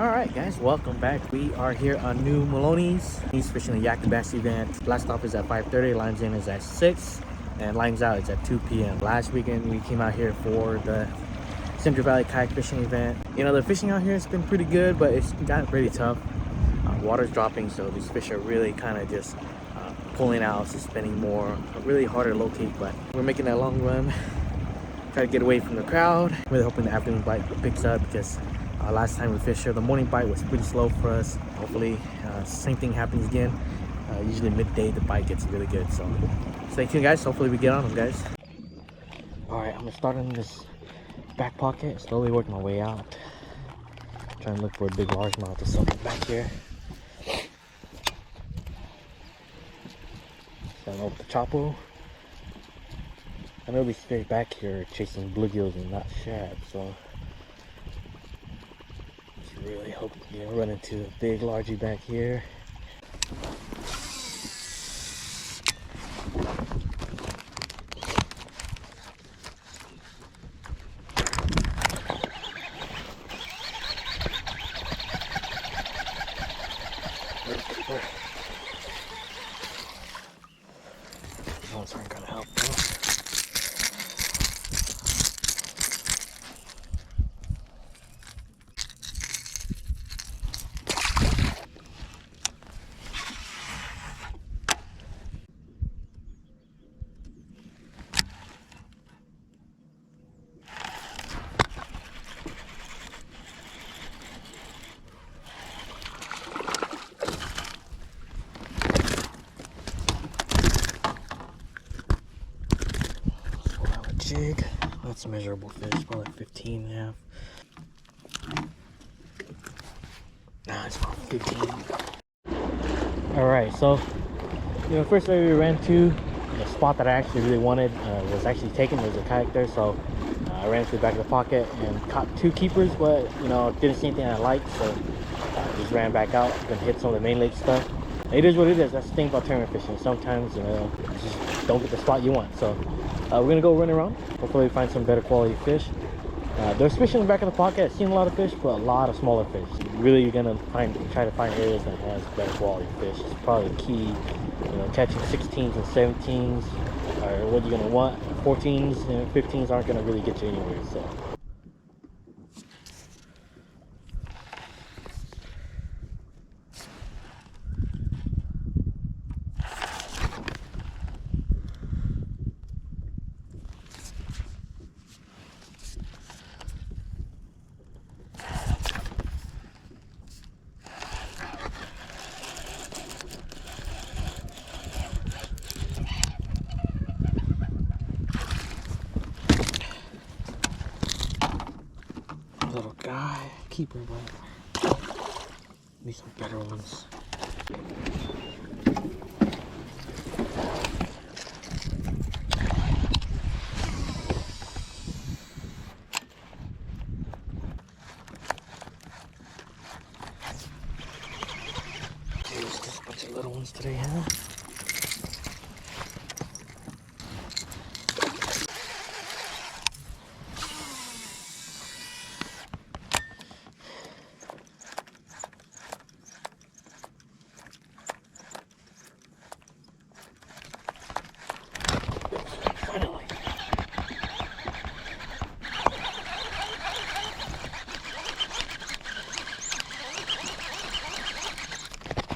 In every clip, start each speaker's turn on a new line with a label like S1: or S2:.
S1: Alright guys, welcome back. We are here on New Melones. He's fishing the Yak-A-Bass event. Blast off is at 5:30, lines in is at 6, and lines out is at 2 p.m. Last weekend we came out here for the Central Valley Kayak Fishing event. You know, the fishing out here has been pretty good, but it's gotten pretty tough. Water's dropping, so these fish are really kind of just pulling out, suspending more. Really hard to locate, but we're making that long run. Try to get away from the crowd. Really hoping the afternoon bite picks up because last time we fished here, the morning bite was pretty slow for us. Hopefully, same thing happens again. Usually midday, the bite gets really good. So stay tuned, guys. Hopefully we get on them, guys. All right, I'm gonna start in this back pocket, slowly work my way out. Trying to look for a big largemouth or something back here. Starting off the chopo. I know these fish back here are chasing bluegills and not shad, so really hope you run into a big largie back here. Those aren't gonna help though. Jig. That's a measurable fish, probably 15 and a half. Nah, it's about 15. Alright, so first area we ran to, the spot that I actually really wanted was actually taken. There's a kayak there, so I ran to the back of the pocket and caught 2 keepers, but didn't see anything I liked, so just ran back out and hit some of the main lake stuff. It is what it is. That's the thing about tournament fishing. Sometimes you just don't get the spot you want. So we're gonna go run around. Hopefully we find some better quality fish. There's fish in the back of the pocket. I've seen a lot of fish, but a lot of smaller fish. Really, you're gonna try to find areas that has better quality fish. It's probably the key. Catching 16s and 17s are what you're gonna want. 14s and 15s aren't gonna really get you anywhere. So. Little guy, keeper, but need some better ones. Jeez, just a bunch of little ones today, huh?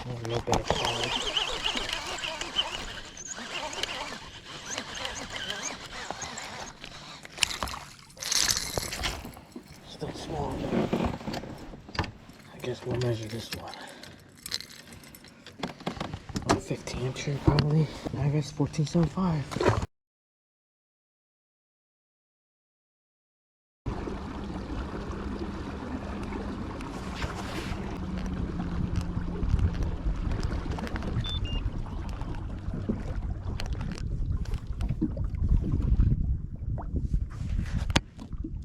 S1: A little bit of solid. Still small. I guess we'll measure this one. 15 incher probably. I guess 14.75.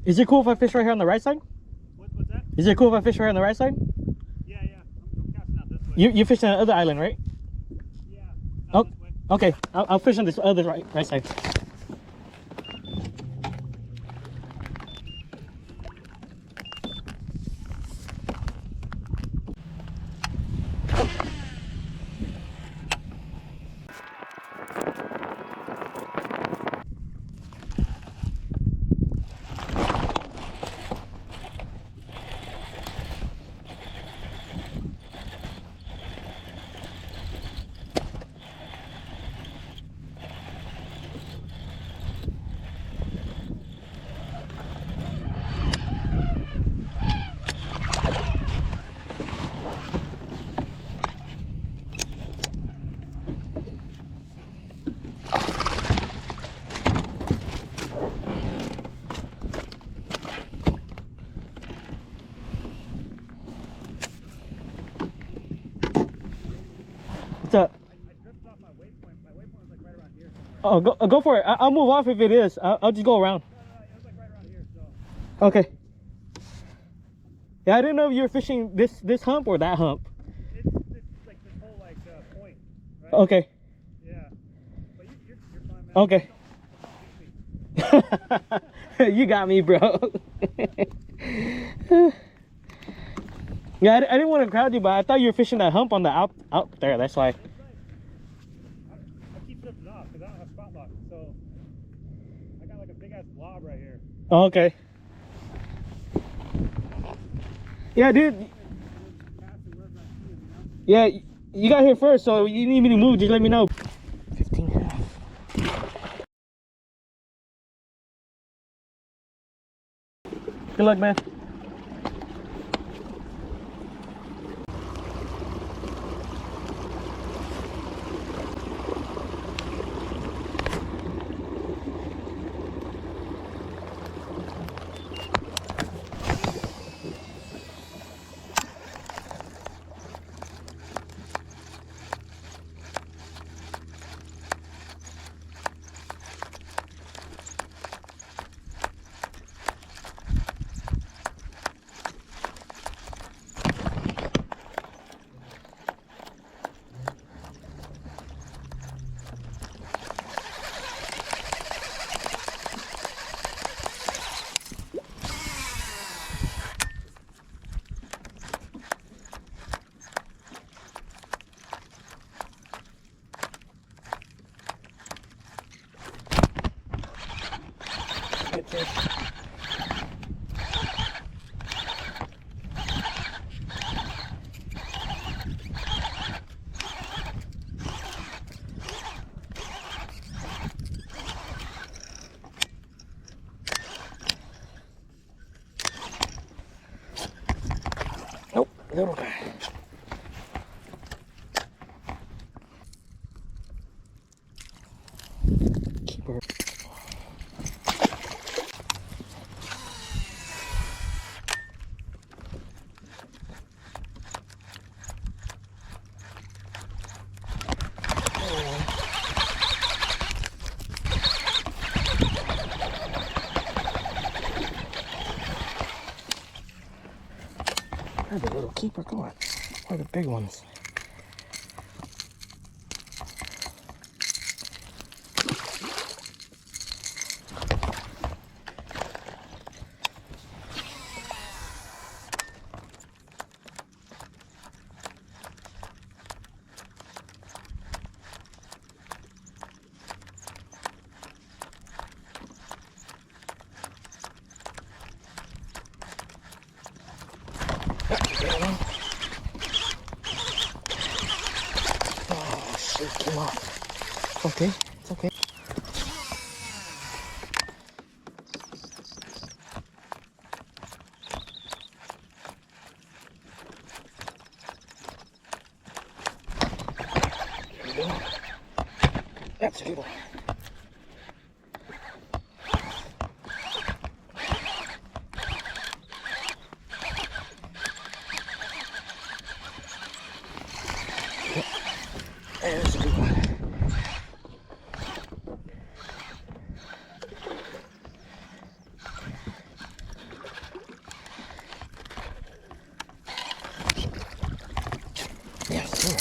S1: Is it cool if I fish right here on the right side?
S2: What's that?
S1: Is it cool if I fish right on the right side?
S2: Yeah. I'm casting out this way.
S1: You fish on the other island, right?
S2: Yeah.
S1: Oh, okay. I'll fish on this other right side. What's up?
S2: I drifted off my waypoint. My waypoint was like right around here somewhere.
S1: Oh, go for it. I'll move off if it is. I'll just go around.
S2: No, it was like right around here. So
S1: Okay. Yeah, I didn't know if you were fishing this hump or that hump.
S2: it's like this whole like point, right?
S1: Okay.
S2: Yeah. But you're fine, man.
S1: Okay.
S2: Don't beat me.
S1: You got me, bro. Yeah, I didn't want to crowd you, but I thought you were fishing that hump on the out there. That's why.
S2: That's right. I keep drifting off because I don't have spot lock. So I got like a big ass blob right here.
S1: Oh, okay. Yeah, dude. Yeah, you got here first, so you need me to move. Just let me know. 15. Good luck, man. Nope, little guy. Keeper. Where's the little keeper going? Where are the big ones? Oh, shit, came off. It's okay, it's okay. There we go. That's a good one. There's a good one. Yes, sir.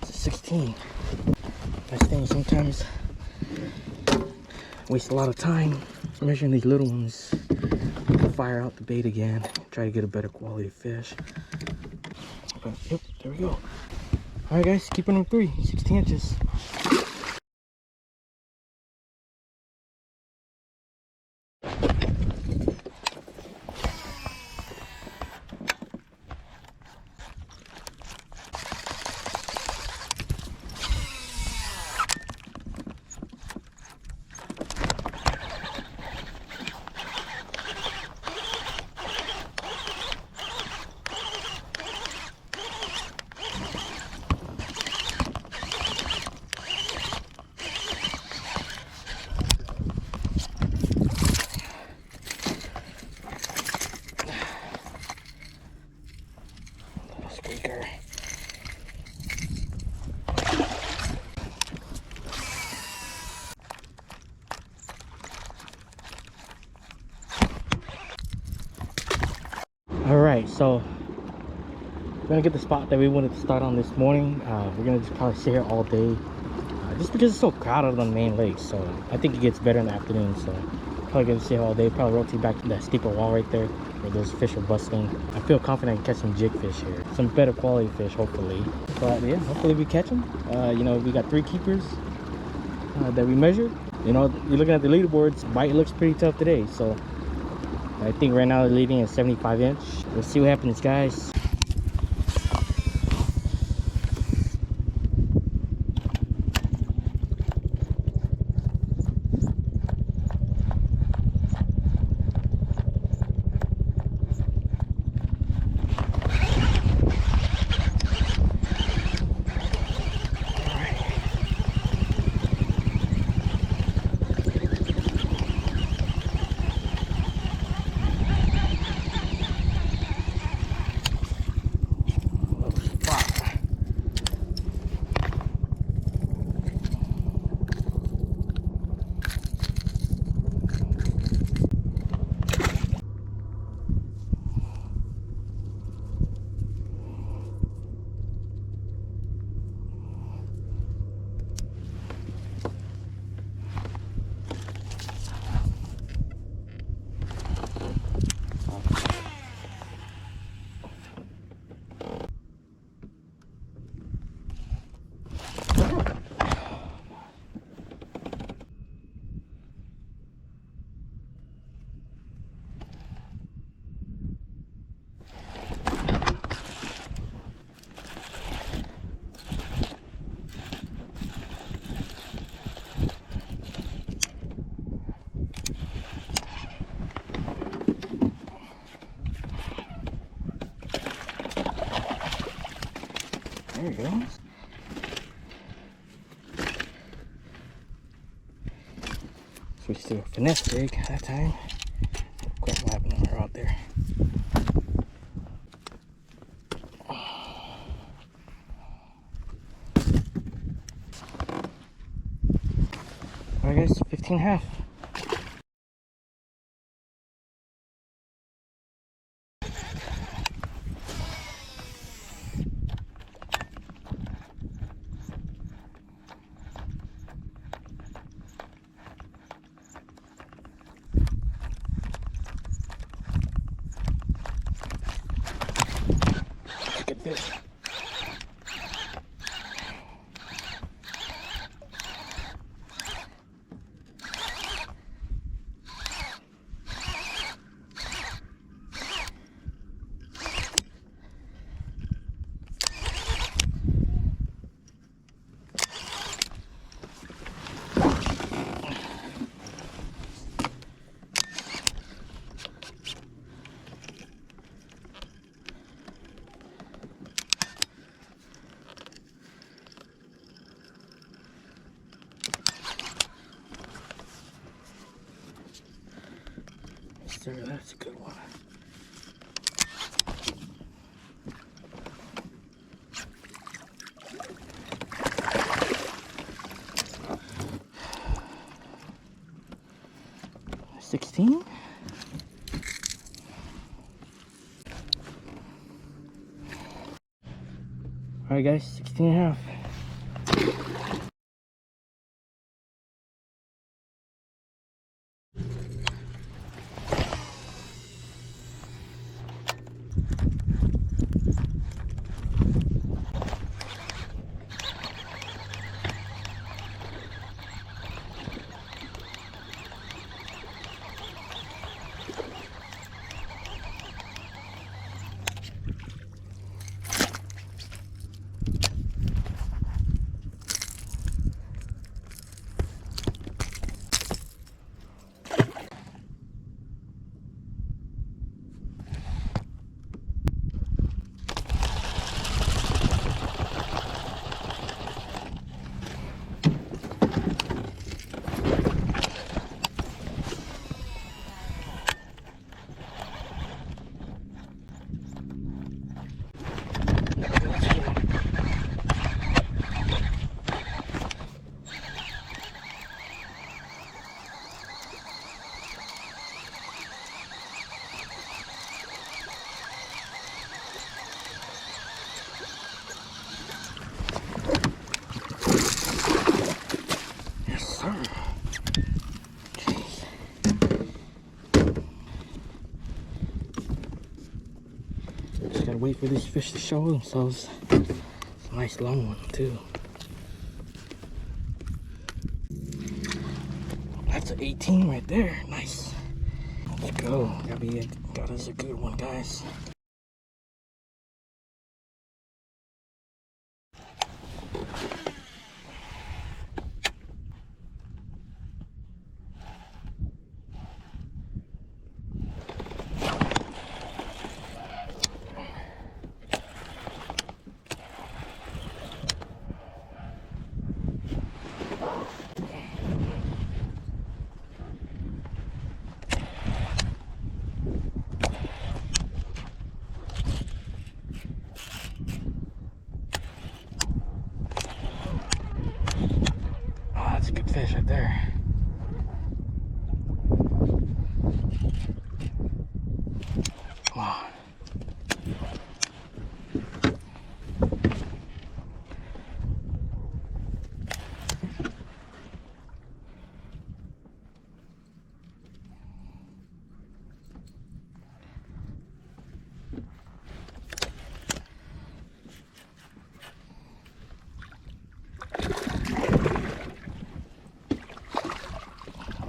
S1: It's a 16. This thing sometimes waste a lot of time measuring these little ones. Fire out the bait again, try to get a better quality fish. But yep, there we go. All right, guys, keeping them 16 inches. So we're gonna get the spot that we wanted to start on this morning. We're gonna just probably sit here all day, just because it's so crowded on the main lake. So I think it gets better in the afternoon. So probably gonna sit here all day. Probably rotate back to that steeper wall right there where those fish are bustling. I feel confident I can catch some jig fish here, some better quality fish hopefully. But yeah, hopefully we catch them. You know, we got 3 keepers that we measured. You know, you're looking at the leaderboards, bite looks pretty tough today. So I think right now they're leading at 75 inch. Let's see what happens, guys. There you go. Switch to a finesse jig that time. Quite what happened when we were out there. Alright guys, 15.5. Look at this. Sir, that's a good one. $16. All right, guys, 16.5. wait for these fish to show themselves. It's a nice long one too. That's an 18 right there. Nice. Let's go. Got us a good one, guys. That's a good fish right there. Wow.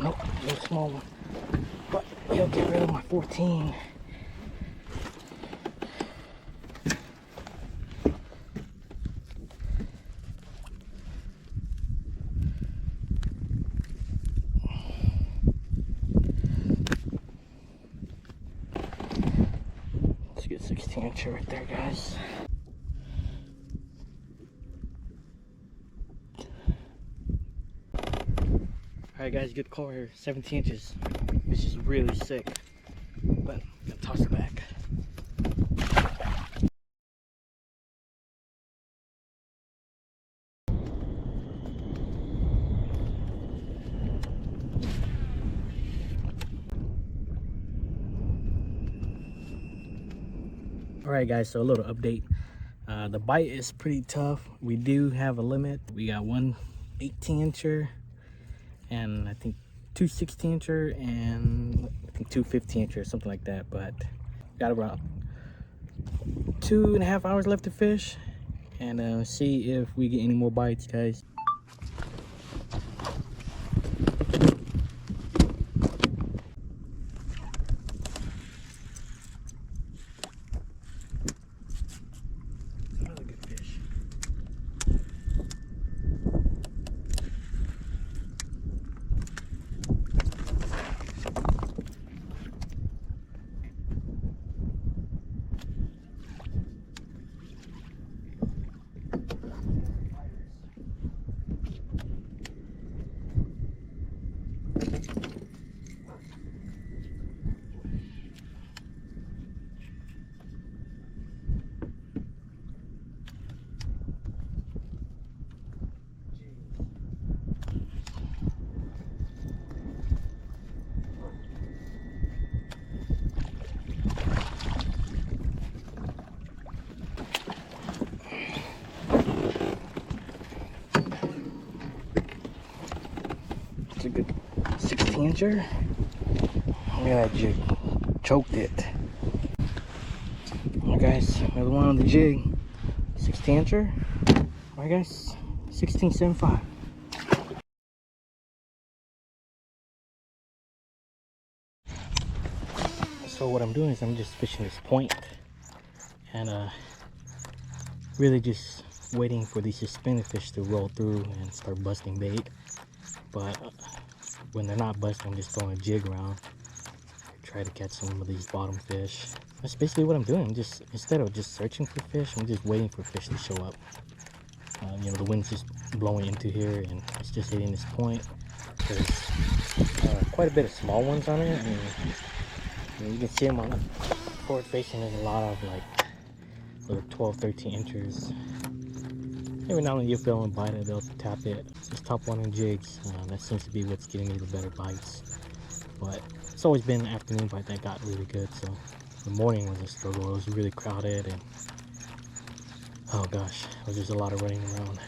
S1: Nope, no small one. But he'll get rid of my 14. Let's get 16-incher right there, guys. Alright guys, good call here. 17 inches. This is really sick. But I'm gonna toss it back. Alright guys, so a little update. The bite is pretty tough. We do have a limit. We got one 18-incher and I think two 16-incher and I think two 15-incher, something like that. But got about 2.5 hours left to fish and see if we get any more bites, guys. Another good fish. It's a good 16-incher. Look at that jig. Choked it. Alright guys, another one on the jig. 16-incher. Alright guys, 16.75. So what I'm doing is I'm just fishing this point and really just waiting for these suspended fish to roll through and start busting bait. But when they're not busting, I'm just throwing a jig around, try to catch some of these bottom fish. That's basically what I'm doing. I'm just, instead of just searching for fish, I'm just waiting for fish to show up. You know, the wind's just blowing into here and it's just hitting this point. There's quite a bit of small ones on it. And you can see them on the forward facing. There's a lot of like little 12, 13 inches. Every now and then you'll feel them bite it, they'll tap it. Just top one in jigs. That seems to be what's getting me the better bites. But it's always been an afternoon bite that got really good. So the morning was a struggle. It was really crowded and oh gosh, it was just a lot of running around.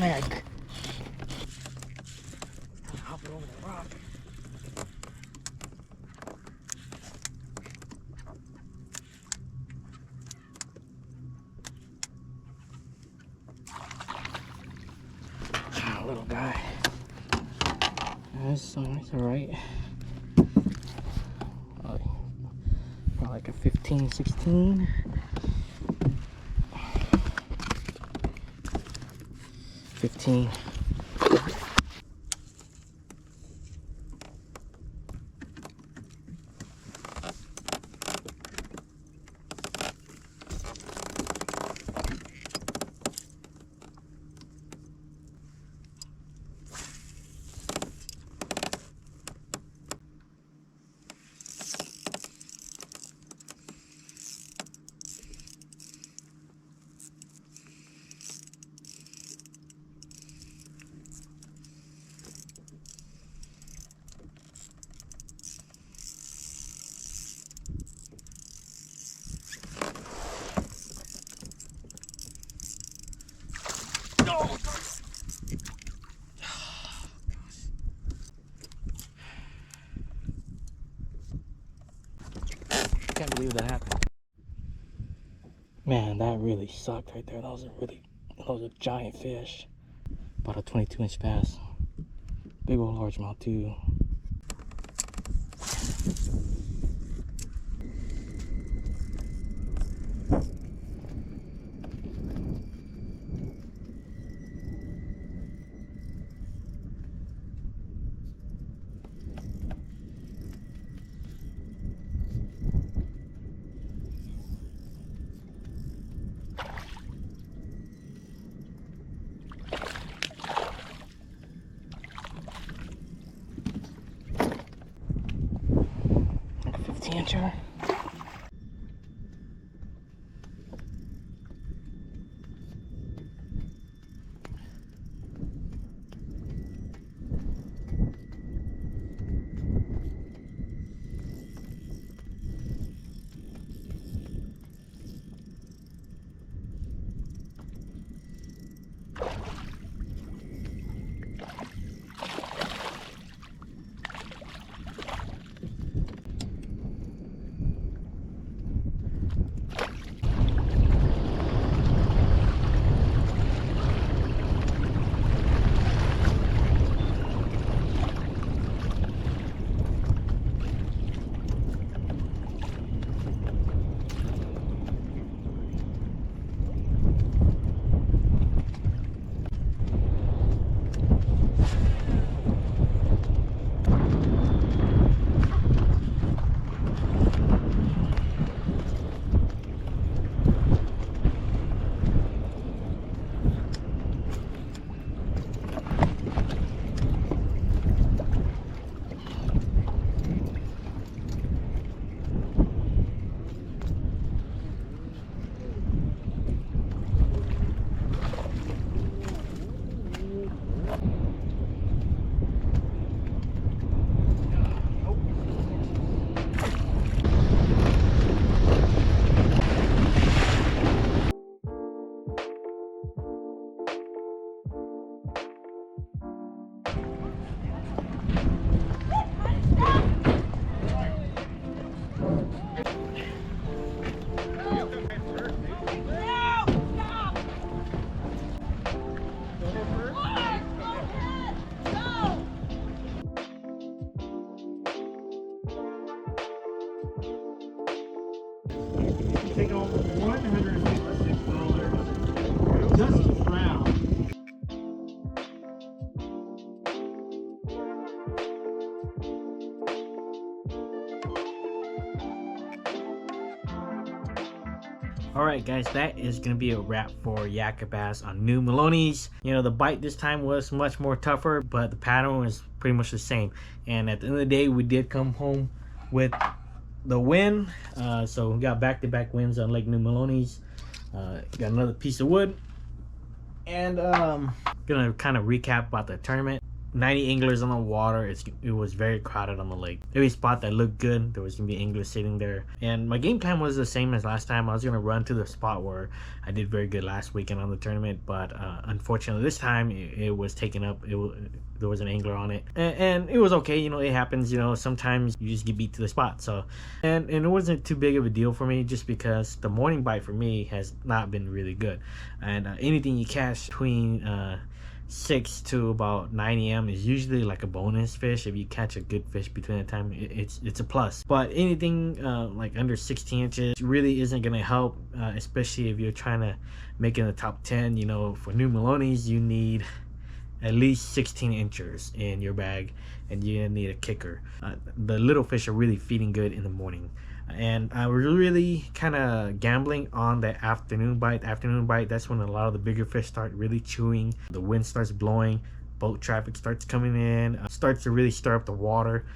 S1: snag. Hop it over the rock. Little guy. That's alright. Probably like a 15, 16. 15. Can't believe that happened. Man, that really sucked right there. That was a giant fish. About a 22-inch bass. Big old largemouth too. Like a 15-incher.
S2: Taking home $156 just a round.
S1: Alright guys, that is going to be a wrap for Yak-A-Bass on new Melones. You know, the bite this time was much more tougher, but the pattern was pretty much the same. And at the end of the day, we did come home with the win. So we got back-to-back wins on Lake New Melones. Got another piece of wood. And gonna kind of recap about the tournament. 90 anglers on the water. It was very crowded on the lake. Every spot that looked good, there was gonna be anglers sitting there. And my game plan was the same as last time. I was gonna run to the spot where I did very good last weekend on the tournament, but unfortunately this time it was taken up. There was an angler on it, and it was okay. You know, it happens. You know, sometimes you just get beat to the spot. So, and it wasn't too big of a deal for me, just because the morning bite for me has not been really good, and anything you catch between 6 to about 9 a.m. is usually like a bonus fish. If you catch a good fish between that time, it's a plus. But anything like under 16 inches really isn't gonna help, especially if you're trying to make it in the top 10. You know, for new Melones, you need at least 16 inches in your bag, and you need a kicker. The little fish are really feeding good in the morning, and I was really kind of gambling on the afternoon bite. That's when a lot of the bigger fish start really chewing, the wind starts blowing, boat traffic starts coming in, starts to really stir up the water.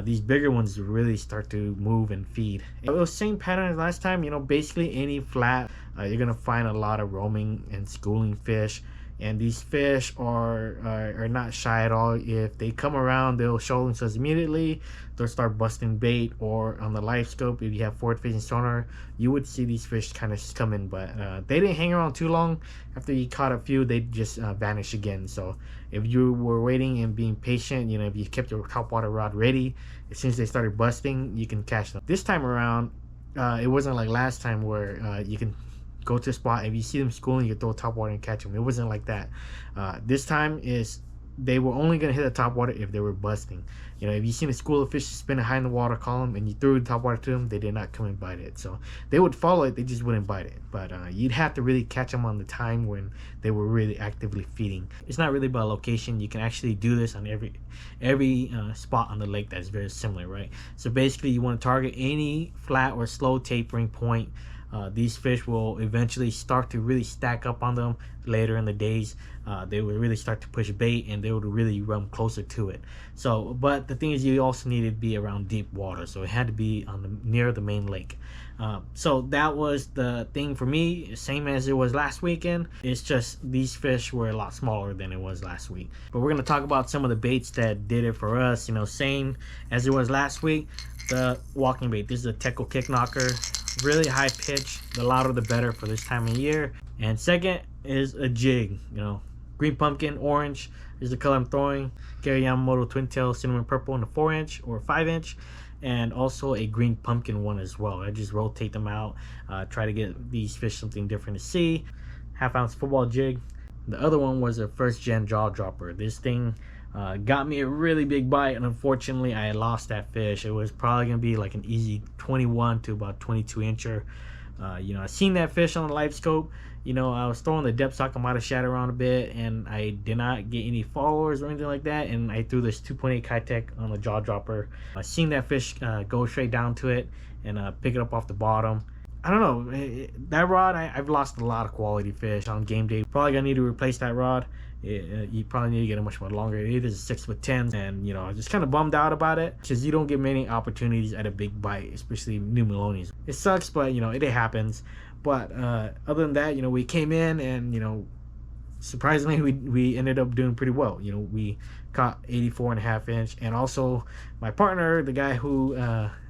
S1: These bigger ones really start to move and feed. It was the same pattern as last time. You know, basically any flat, you're gonna find a lot of roaming and schooling fish. And these fish are not shy at all. If they come around, they'll show themselves immediately. They'll start busting bait, or on the live scope, if you have forward facing sonar, you would see these fish kind of come in. But they didn't hang around too long. After you caught a few, they just vanish again. So if you were waiting and being patient, you know, if you kept your topwater rod ready, as soon as they started busting, you can catch them. This time around, it wasn't like last time where you can go to a spot, if you see them schooling, you can throw top water and catch them. It wasn't like that. This time is they were only going to hit the top water if they were busting. You know, if you seen a school of fish spinning high in the water column and you threw the top water to them, they did not come and bite it. So they would follow it, they just wouldn't bite it. But you'd have to really catch them on the time when they were really actively feeding. It's not really about location. You can actually do this on every spot on the lake that's very similar, right? So basically you want to target any flat or slow tapering point. These fish will eventually start to really stack up on them later in the days. They will really start to push bait, and they would really run closer to it. So, but the thing is, you also need to be around deep water, so it had to be on near the main lake. So that was the thing for me, same as it was last weekend. It's just these fish were a lot smaller than it was last week. But we're gonna talk about some of the baits that did it for us. You know, same as it was last week. The walking bait. This is a Teco kick knocker. Really high pitch. The louder the better for this time of year. And second is a jig. You know, green pumpkin, orange is the color I'm throwing. Gary Yamamoto twin tail cinnamon purple in the 4-inch or 5-inch, and also a green pumpkin one as well. I just rotate them out, try to get these fish something different to see. 1/2 ounce football jig. The other one was a first gen jaw dropper. This thing got me a really big bite, and unfortunately I lost that fish. It was probably gonna be like an easy 21 to about 22 incher. You know, I seen that fish on the live scope. You know, I was throwing the depth sock, I might have shat around a bit, and I did not get any followers or anything like that, and I threw this 2.8 Kitech on the jaw dropper. I seen that fish go straight down to it and pick it up off the bottom. I don't know, that rod, I've lost a lot of quality fish on game day. Probably gonna need to replace that rod. You probably need to get it much more longer. It is a 6'10", and you know, I'm just kind of bummed out about it because you don't get many opportunities at a big bite, especially new Melones. It sucks, but you know, it happens. But other than that, you know, we came in and, you know, surprisingly we ended up doing pretty well. You know, we caught 84.5 inch, and also my partner, the guy who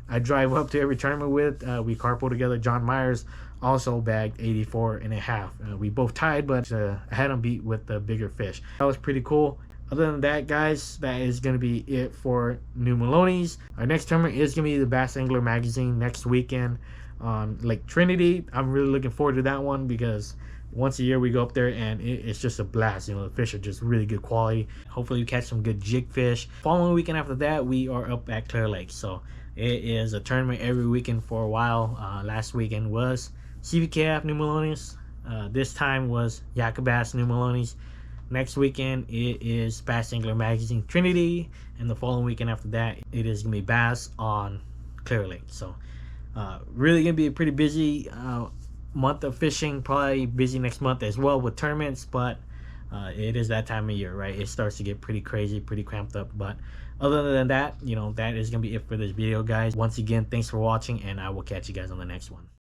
S1: I drive up to every tournament with, we carpool together, John Myers, also bagged 84.5. We both tied, but I had him beat with the bigger fish. That was pretty cool. Other than that, guys, that is going to be it for new Melones. Our next tournament is going to be the Bass Angler Magazine next weekend on Lake Trinity. I'm really looking forward to that one because once a year we go up there and it's just a blast. You know, the fish are just really good quality. Hopefully we catch some good jig fish. Following weekend after that, we are up at Clear Lake. So it is a tournament every weekend for a while. Last weekend was CVKF New Melones. This time was Yak-A-Bass New Melones. Next weekend it is Bass Angler Magazine Trinity, and the following weekend after that it is gonna be Bass on Clear Lake. So really gonna be a pretty busy month of fishing. Probably busy next month as well with tournaments, but it is that time of year, right? It starts to get pretty crazy, pretty cramped up. But other than that, you know, that is gonna be it for this video, guys. Once again, thanks for watching, and I will catch you guys on the next one.